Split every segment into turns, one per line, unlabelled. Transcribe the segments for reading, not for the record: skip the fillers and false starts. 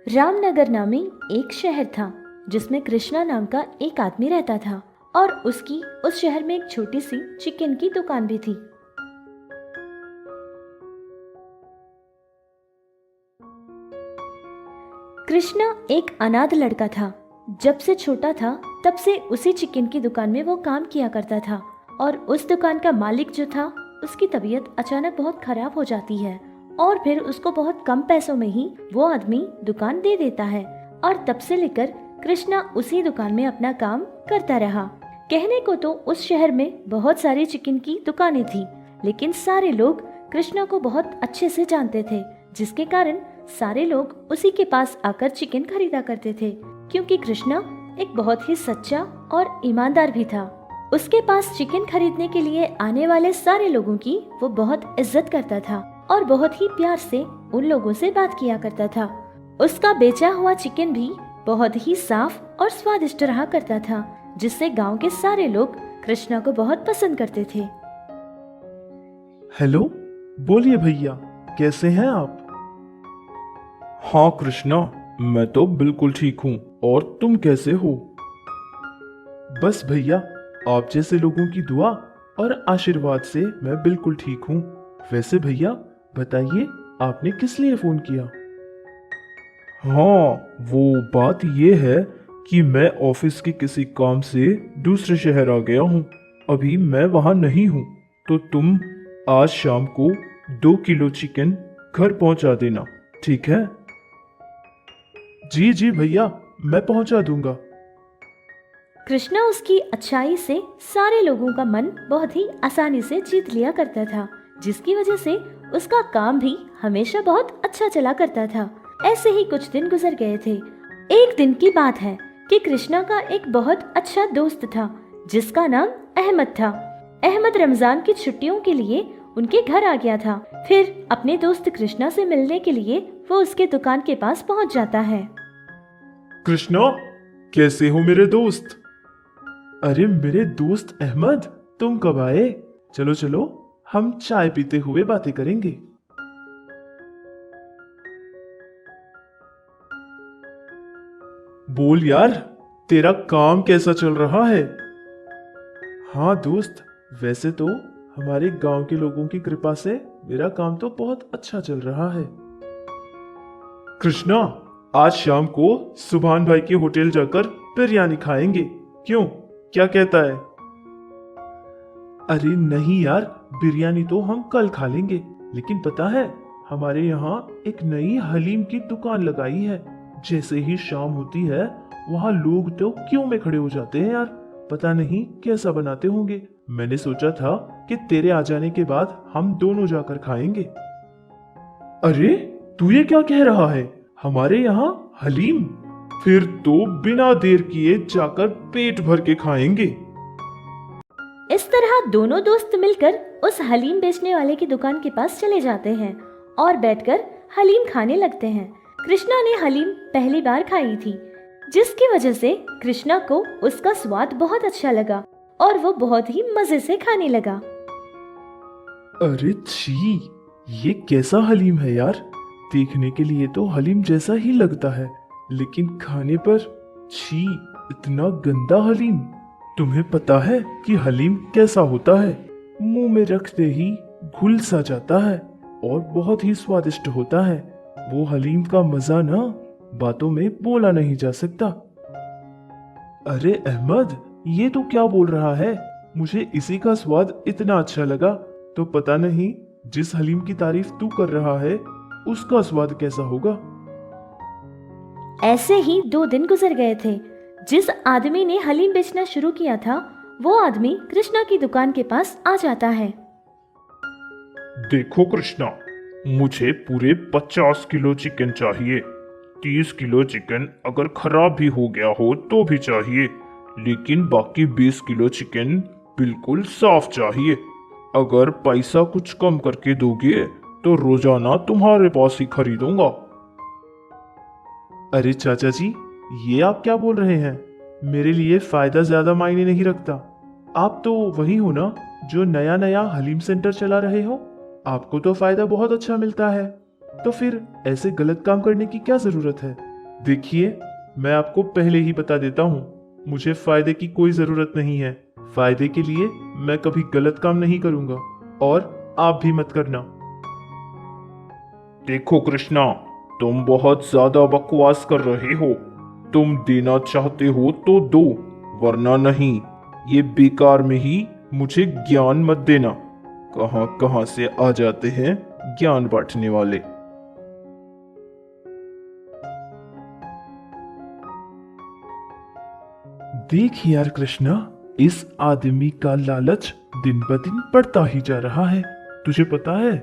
रामनगर नामी एक शहर था जिसमें कृष्णा नाम का एक आदमी रहता था और उसकी उस शहर में एक छोटी सी चिकन की दुकान भी थी। कृष्णा एक अनाथ लड़का था। जब से छोटा था तब से उसी चिकन की दुकान में वो काम किया करता था और उस दुकान का मालिक जो था उसकी तबीयत अचानक बहुत खराब हो जाती है और फिर उसको बहुत कम पैसों में ही वो आदमी दुकान दे देता है और तब से लेकर कृष्णा उसी दुकान में अपना काम करता रहा। कहने को तो उस शहर में बहुत सारी चिकन की दुकानें थी, लेकिन सारे लोग कृष्णा को बहुत अच्छे से जानते थे, जिसके कारण सारे लोग उसी के पास आकर चिकन खरीदा करते थे, क्योंकि कृष्णा एक बहुत ही सच्चा और ईमानदार भी था। उसके पास चिकन खरीदने के लिए आने वाले सारे लोगों की वो बहुत इज्जत करता था और बहुत ही प्यार से उन लोगों से बात किया करता था। उसका बेचा हुआ चिकन भी बहुत ही साफ और स्वादिष्ट रहा करता था, जिससे गांव के सारे लोग कृष्णा को बहुत पसंद करते थे।
हेलो, बोलिए भैया, कैसे हैं आप? हाँ कृष्णा, मैं तो बिल्कुल ठीक हूँ। और तुम कैसे हो? बस भैया, आप जैसे लोगों की दुआ और आशीर्वाद से मैं बिल्कुल ठीक हूँ। वैसे भैया बताइए, आपने किस लिए फोन किया? हाँ, वो बात ये है कि मैं ऑफिस के किसी काम से दूसरे शहर आ गया हूँ। अभी मैं वहाँ नहीं हूँ, तो तुम आज शाम को 2 किलो चिकन घर पहुँचा देना, ठीक है? जी जी भैया, मैं पहुँचा दूंगा।
कृष्णा उसकी अच्छाई से सारे लोगों का मन बहुत ही आसानी से जीत लिया करता था, जिसकी वजह से उसका काम भी हमेशा बहुत अच्छा चला करता था। ऐसे ही कुछ दिन गुजर गए थे। एक दिन की बात है कि कृष्णा का एक बहुत अच्छा दोस्त था जिसका नाम अहमद था। अहमद रमजान की छुट्टियों के लिए उनके घर आ गया था। फिर अपने दोस्त कृष्णा से मिलने के लिए वो उसके दुकान के पास पहुंच जाता है।
कृष्णा, कैसे हो मेरे दोस्त? अरे मेरे दोस्त अहमद, तुम कब आए? चलो चलो, हम चाय पीते हुए बातें करेंगे। बोल यार, तेरा काम कैसा चल रहा है? हाँ दोस्त, वैसे तो हमारे गांव के लोगों की कृपा से मेरा काम तो बहुत अच्छा चल रहा है। कृष्णा, आज शाम को सुभान भाई के होटल जाकर बिरयानी खाएंगे, क्यों? क्या कहता है? अरे नहीं यार, बिरयानी तो हम कल खा लेंगे, लेकिन पता है हमारे यहाँ एक नई हलीम की दुकान लगाई है। जैसे ही शाम होती है वहाँ लोग तो क्यों में खड़े हो जाते हैं यार, पता नहीं कैसा बनाते होंगे। मैंने सोचा था कि तेरे आ जाने के बाद हम दोनों जाकर खाएंगे। अरे तू ये क्या कह रहा है? हमारे यहाँ हलीम? फिर तो बिना देर किए जाकर पेट भर के खाएंगे।
इस तरह दोनों दोस्त मिलकर उस हलीम बेचने वाले की दुकान के पास चले जाते हैं और बैठकर हलीम खाने लगते हैं। कृष्णा ने हलीम पहली बार खाई थी, जिसकी वजह से कृष्णा को उसका स्वाद बहुत अच्छा लगा और वो बहुत ही मजे से खाने लगा।
अरे छी, ये कैसा हलीम है यार? देखने के लिए तो हलीम जैसा ही लगता है, लेकिन खाने पर छी, इतना गंदा हलीम। तुम्हें पता है कि हलीम कैसा होता है? मुंह में रखते ही घुल सा जाता है और बहुत ही स्वादिष्ट होता है। वो हलीम का मजा ना बातों में बोला नहीं जा सकता। अरे अहमद, ये तो क्या बोल रहा है? मुझे इसी का स्वाद इतना अच्छा लगा, तो पता नहीं जिस हलीम की तारीफ तू कर रहा है उसका स्वाद कैसा होगा।
ऐसे ही 2 दिन गुजर गए थे। जिस आदमी ने हलीम बेचना शुरू किया था वो आदमी कृष्णा की दुकान के पास आ जाता है।
देखो कृष्णा, मुझे पूरे 50 किलो चिकन चाहिए। 30 किलो चिकन अगर खराब भी हो गया हो तो भी चाहिए, लेकिन बाकी 20 किलो चिकन बिल्कुल साफ चाहिए। अगर पैसा कुछ कम करके दोगे तो रोजाना तुम्हारे पास ही खरीदूंगा।
अरे चाचा जी, ये आप क्या बोल रहे हैं? मेरे लिए फायदा ज्यादा मायने नहीं रखता। आप तो वही हो ना जो नया नया हलीम सेंटर चला रहे हो? आपको तो फायदा बहुत अच्छा मिलता है, तो फिर ऐसे गलत काम करने की क्या जरूरत है? देखिए, मैं आपको पहले ही बता देता हूँ, मुझे फायदे की कोई जरूरत नहीं है। फायदे के लिए मैं कभी गलत काम नहीं करूंगा, और आप भी मत करना।
देखो कृष्णा, तुम बहुत ज्यादा बकवास कर रहे हो। तुम देना चाहते हो तो दो, वरना नहीं। ये बेकार में ही मुझे ज्ञान मत देना। कहां कहां से आ जाते हैं ज्ञान बांटने वाले।
देख यार कृष्णा, इस आदमी का लालच दिन ब दिन बढ़ता ही जा रहा है। तुझे पता है,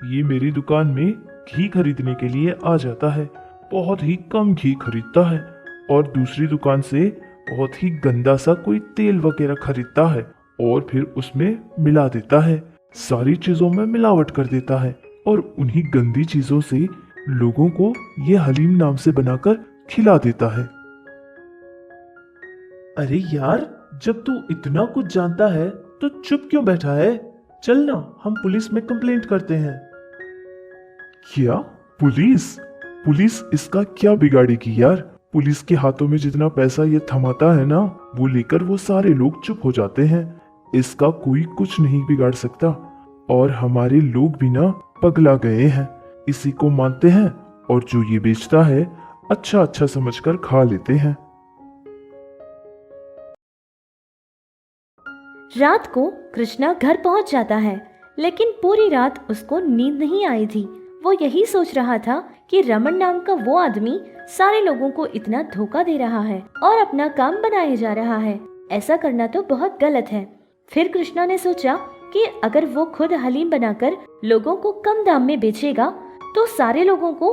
ये मेरी दुकान में घी खरीदने के लिए आ जाता है। बहुत ही कम घी खरीदता है, और दूसरी दुकान से बहुत ही गंदा सा कोई तेल वगैरह खरीदता है, और फिर उसमें मिला देता है। सारी चीजों में मिलावट कर देता है, और उन्हीं गंदी चीजों से लोगों को ये हलीम नाम से बनाकर खिला देता है। अरे यार, जब तू इतना कुछ जानता है तो चुप क्यों बैठा है? चल ना, हम पुलिस में कंप्लेंट करते हैं। क्या? पुलिस? पुलिस इसका क्या बिगाड़ेगी यार? पुलिस के हाथों में जितना पैसा ये थमाता है ना, वो लेकर वो सारे लोग चुप हो जाते हैं। इसका कोई कुछ नहीं बिगाड़ सकता, और हमारे लोग भी ना पगला गए हैं, इसी को मानते हैं, और जो ये बेचता है अच्छा अच्छा समझकर खा लेते हैं।
रात को कृष्णा घर पहुंच जाता है, लेकिन पूरी रात उसको नींद नहीं आई थी। वो यही सोच रहा था कि रमन नाम का वो आदमी सारे लोगों को इतना धोखा दे रहा है और अपना काम बनाए जा रहा है। ऐसा करना तो बहुत गलत है। फिर कृष्णा ने सोचा कि अगर वो खुद हलीम बनाकर लोगों को कम दाम में बेचेगा तो सारे लोगों को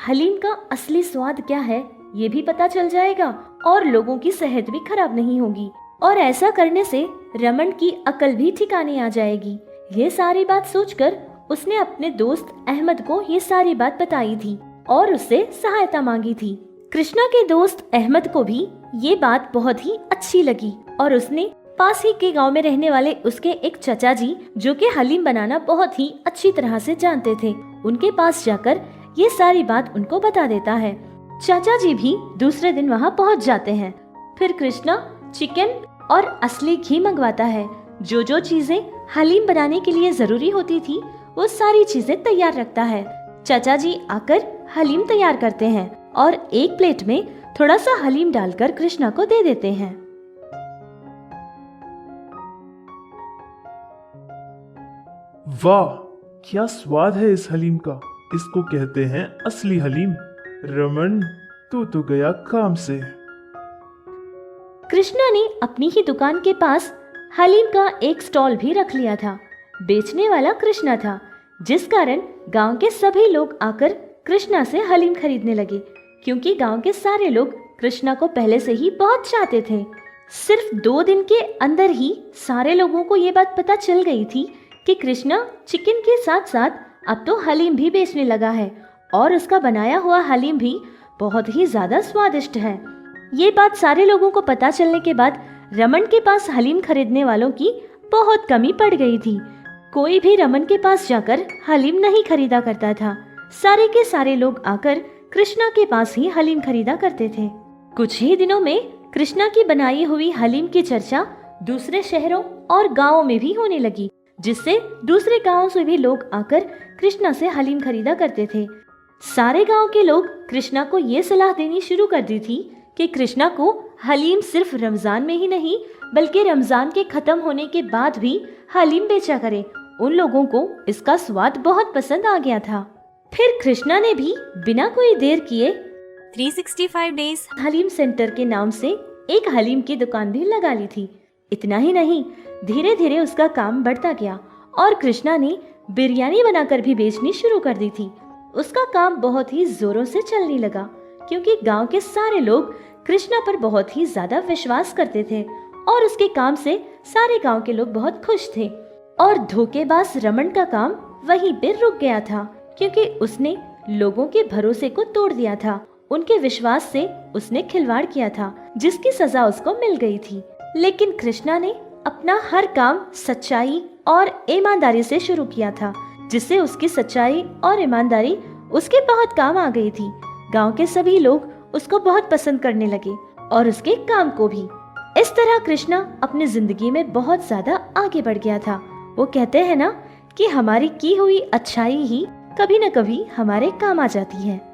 हलीम का असली स्वाद क्या है ये भी पता चल जाएगा, और लोगों की सेहत भी खराब नहीं होगी। और ऐसा करने से रमन की अकल भी ठिकाने आ जाएगी। ये सारी बात सोचकर उसने अपने दोस्त अहमद को ये सारी बात बताई थी और उससे सहायता मांगी थी। कृष्णा के दोस्त अहमद को भी ये बात बहुत ही अच्छी लगी, और उसने पास ही के गांव में रहने वाले उसके एक चाचा जी, जो कि हलीम बनाना बहुत ही अच्छी तरह से जानते थे, उनके पास जाकर ये सारी बात उनको बता देता है। चाचा जी भी दूसरे दिन वहाँ पहुँच जाते हैं। फिर कृष्णा चिकन और असली घी मंगवाता है। जो जो चीजें हलीम बनाने के लिए जरूरी होती थी वो सारी चीजें तैयार रखता है। चाचा जी आकर हलीम तैयार करते हैं और एक प्लेट में थोड़ा सा हलीम डालकर कृष्णा को दे देते हैं।
वाह, क्या स्वाद है इस हलीम का। इसको कहते हैं असली हलीम। रमन, तू तो गया काम से।
कृष्णा ने अपनी ही दुकान के पास हलीम का एक स्टॉल भी रख लिया था। बेचने वाला कृष्णा था, जिस कारण गांव के सभी लोग आकर कृष्णा से हलीम खरीदने लगे, क्योंकि गांव के सारे लोग कृष्णा को पहले से ही बहुत चाहते थे। सिर्फ 2 दिन के अंदर ही सारे लोगों को ये बात पता चल गई थी कि कृष्णा चिकन के साथ साथ अब तो हलीम भी बेचने लगा है, और उसका बनाया हुआ हलीम भी बहुत ही ज्यादा स्वादिष्ट है। ये बात सारे लोगों को पता चलने के बाद रमन के पास हलीम खरीदने वालों की बहुत कमी पड़ गई थी। कोई भी रमन के पास जाकर हलीम नहीं खरीदा करता था। सारे के सारे लोग आकर कृष्णा के पास ही हलीम खरीदा करते थे। कुछ ही दिनों में कृष्णा की बनाई हुई हलीम की चर्चा दूसरे शहरों और गांवों में भी होने लगी, जिससे दूसरे गांवों से भी लोग आकर कृष्णा से हलीम खरीदा करते थे। सारे गांव के लोग कृष्णा को ये सलाह देनी शुरू कर दी थी कि कृष्णा को हलीम सिर्फ रमजान में ही नहीं बल्कि रमजान के खत्म होने के बाद भी हलीम बेचा करे। उन लोगों को इसका स्वाद बहुत पसंद आ गया था। फिर कृष्णा ने भी बिना कोई देर किए
365 डेज
हलीम सेंटर के नाम से एक हलीम की दुकान भी लगा ली थी। इतना ही नहीं, धीरे धीरे उसका काम बढ़ता गया और कृष्णा ने बिरयानी बनाकर भी बेचनी शुरू कर दी थी। उसका काम बहुत ही जोरों से चलने लगा, क्योंकि गांव के सारे लोग कृष्णा पर बहुत ही ज्यादा विश्वास करते थे और उसके काम से सारे गांव के लोग बहुत खुश थे। और धोखेबाज रमन का काम वहीं पे रुक गया था, क्योंकि उसने लोगों के भरोसे को तोड़ दिया था। उनके विश्वास से उसने खिलवाड़ किया था, जिसकी सजा उसको मिल गई थी। लेकिन कृष्णा ने अपना हर काम सच्चाई और ईमानदारी से शुरू किया था, जिससे उसकी सच्चाई और ईमानदारी उसके बहुत काम आ गई थी। गांव के सभी लोग उसको बहुत पसंद करने लगे और उसके काम को भी। इस तरह कृष्णा अपनी जिंदगी में बहुत ज्यादा आगे बढ़ गया था। वो कहते हैं ना कि हमारी की हुई अच्छाई ही कभी न कभी हमारे काम आ जाती है।